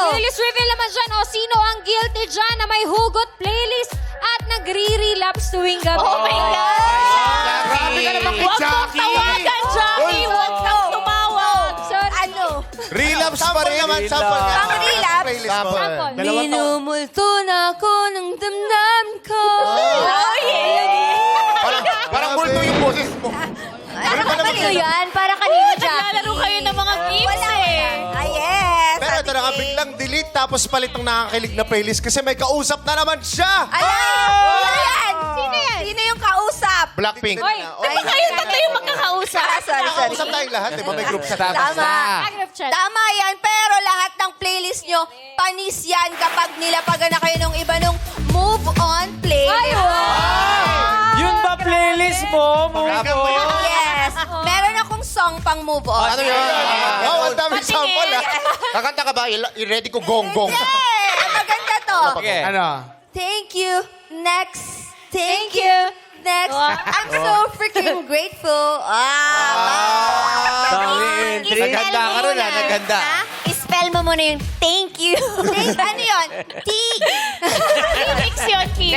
Playlist reveal naman dyan. O, sino ang guilty dyan na may hugot playlist at nagre-relapse tuwing gabi? Oh my God! Grabe ka naman kay Huwag mong Jackie. tawagan, Jackie! Huwag kang tumawag! Sorry. Ano? Relapse pa rin. Sample nga. Ang relapse? Playlist mo. Sample. Minumulto na ako ng damdam ko. Oh, yeah! Parang multo yung boses mo. Ano ba Ano yan? Para kanino, Jackie? Naglalaro kayo ng mga games eh. Ah, yes. Pero ito na nga, biglang delete tapos palit ng nakakakilig na playlist kasi may kausap na naman siya. Sino yan? Sino yan? Sino yung kausap? Blackpink. Hoy, Di ba kayo tatlo yung magkakausap? Sorry. Kausap tayong lahat, di ba? May group chat. Tama. group chat. Tama yan, pero lahat ng playlist nyo, panis yan kapag nilapagan na kayo ng iba nung Move On playlist. Yun ba playlist mo? Move on. Yes. Meron akong song pang Move On. Ano yun? Wow, ang daming Patingin. sample ah. Kakanta ka ba? I-ready ko gong-gong. Hey, maganda to. Okay. Ano? Thank you. Next. Thank you. Next. I'm so freaking grateful. Dami entry. Naganda ka rin ah, naganda. I-spell mo muna yung thank you. Ano yun? T. Remix yun, Kim.